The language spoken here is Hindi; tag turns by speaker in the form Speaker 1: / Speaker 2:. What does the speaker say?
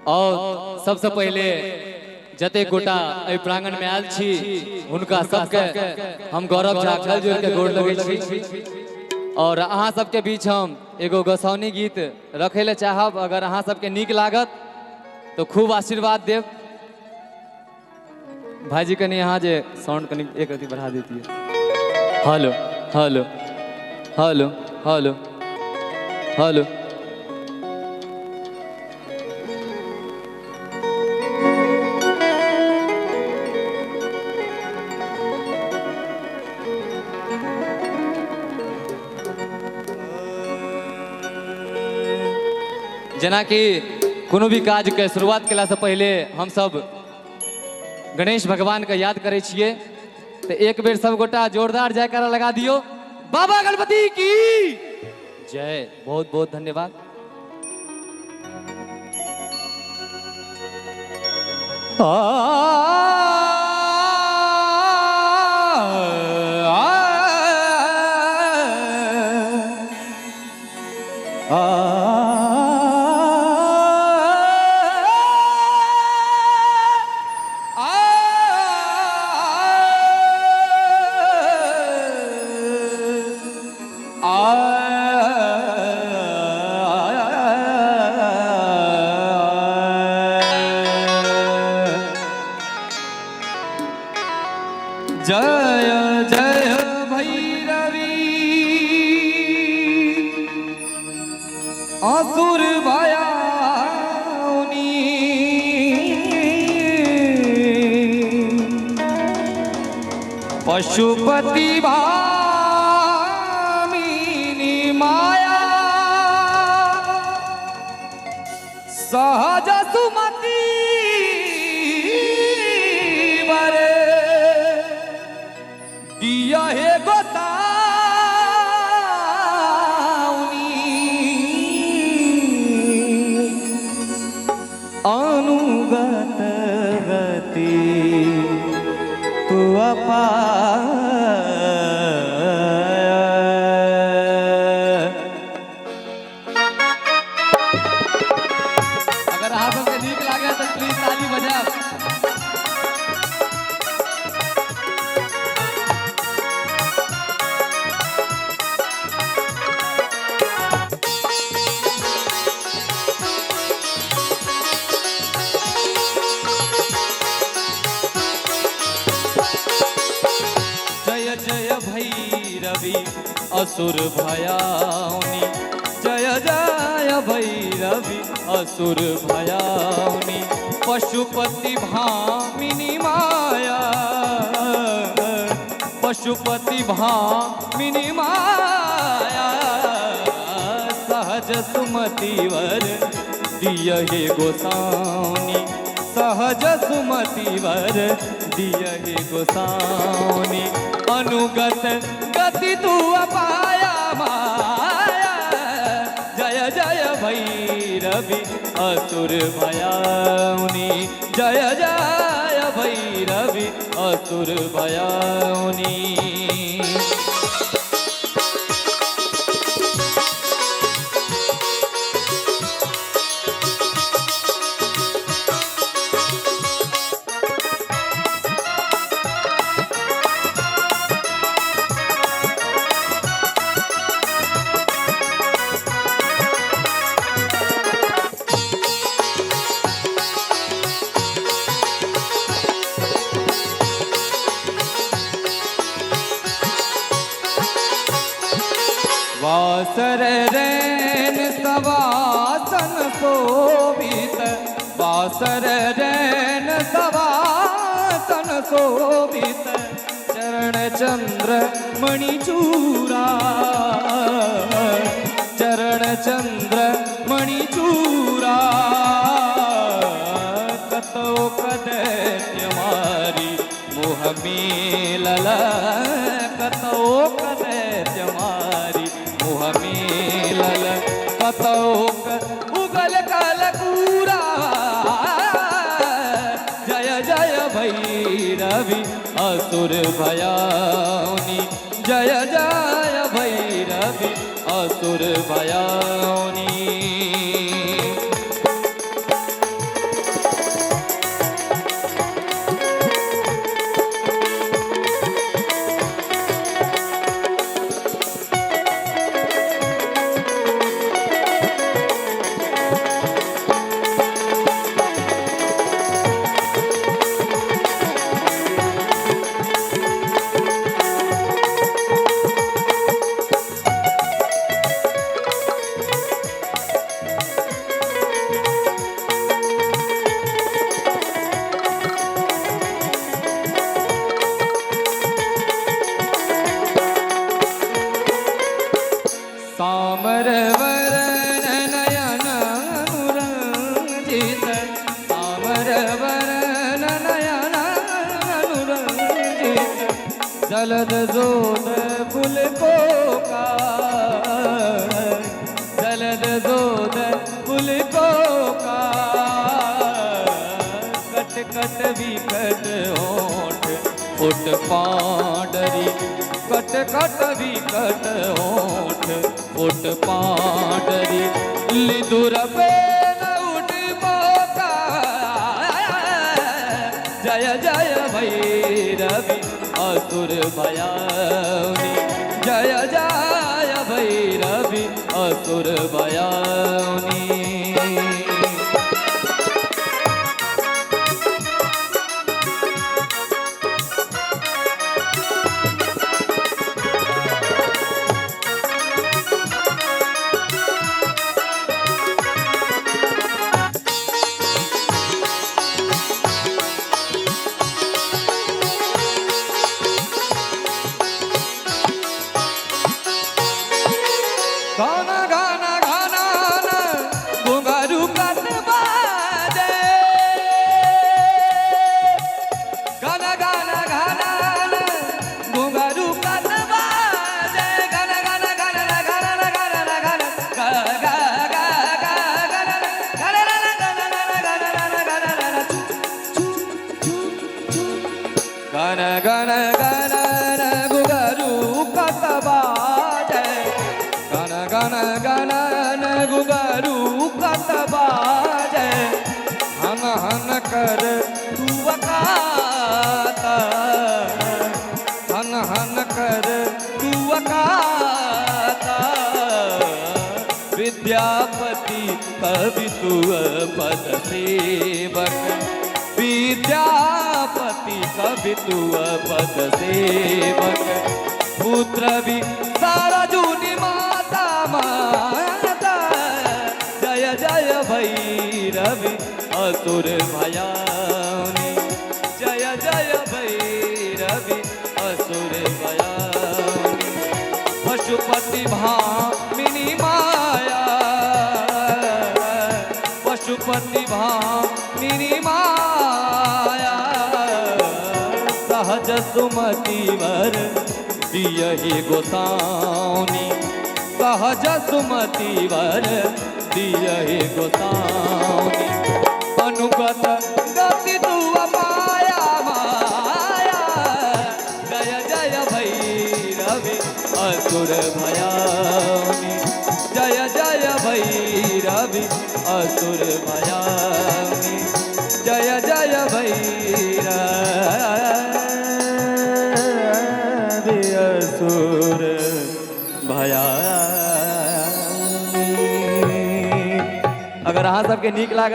Speaker 1: और सबसे पहले जते गोटा प्रांगण में आयल छी उनका सबके हम गौरव झा खल जोड़ के गोड़ लगे छी। और अहाँ सबके बीच हम एगो गोसाउनी गीत रखे ले चाहब, अगर अहाँ सबके नीक लागत तो खूब आशीर्वाद देव। भाईजी कनी यहाँ जे साउंड कनी एक रति बढ़ा देती है। Hello hello hello hello hello. जना कि कोनो भी काज के शुरुआत केला से पहले हम सब गणेश भगवान का याद करे छिए, तो एक बेर सब गोटा जोरदार जयकारा लगा दियो। बाबा गणपति की जय। बहुत बहुत धन्यवाद।
Speaker 2: जय जय भैरवी असुर भयाउनी, पशुपति भामिनी माया, सहज सुमति दिया हे गोसाउनी, अनुगत गति तू
Speaker 1: अगर आप सबके नीक लागे तो प्लीज ताली बजाओ।
Speaker 2: जय भैरवी असुर भयाउनी, जय जय भैरवी असुर भयाउनी, पशुपति भामिनी माया, पशुपति भामिनी माया, सहज सुमति वर दिय हे गोसाउनी, सहज सुमति वर दिय हे गोसाउनी, अनुगत गति तू अपाया माया, जय जय भैरवी असुर भयाउनी, जय जय भैरवी असुर भयाउनी। वासर रैन सवासन शोभित, वासर रैन सवासन शोभित, चरण चंद्र मणिचूरा, चरण चंद्र मणिचूरा, कतो कदैत्य मारी मोह मेलल, कतो कदैत्य मारी मोह मेलल, कतो उगल कलकूरा, जय जय भैरवी असुर भयाउनी, जय जय भैरवी असुर भयाउनी। जलद जोत पुलकोका जलद जोत पुलकोका कट कट विकट होठ फुट पाडरी कट कट विकट होठ फुट पाडरी लिदुर पे न उठ मौका जय जय भैरवी असुर भयाउनी जय जय भैरवी असुर भयाउनी गाना गाना गाना न घुंघरू कट बाजे गाना गाना गाना न घुंघरू कट बाजे गाना गाना गाना गाना गाना गाना गा गा गा गा गाना गाना गाना गाना न घुंघरू कट बाजे गाना गाना गाना न घुंघरू कट बाजे हन हन कर तुवकाता हन हन कर तुवकाता विद्यापति कवि तुअ पद सेवक विद्यापति कवि तुअ पद सेवक पुत्र भी सारा जूनी माता माता जय जय भैरवी असुर भयाउनी जय जय भैरवी असुर भयाउनी पशुपति भामिनी माया पशुपति भामिनी माया सहज सुमति वर दियहि गोसाउनी सहज सुमति वर दियहि गोसाउनी अनुगत गति तुअ माया माया जय जय भैरवी असुर भयाउनी जय जय भैरवी असुर भयाउनी जय जय भैरवी असुर भयाउनी। अगर अहाँ सबके नीक लागे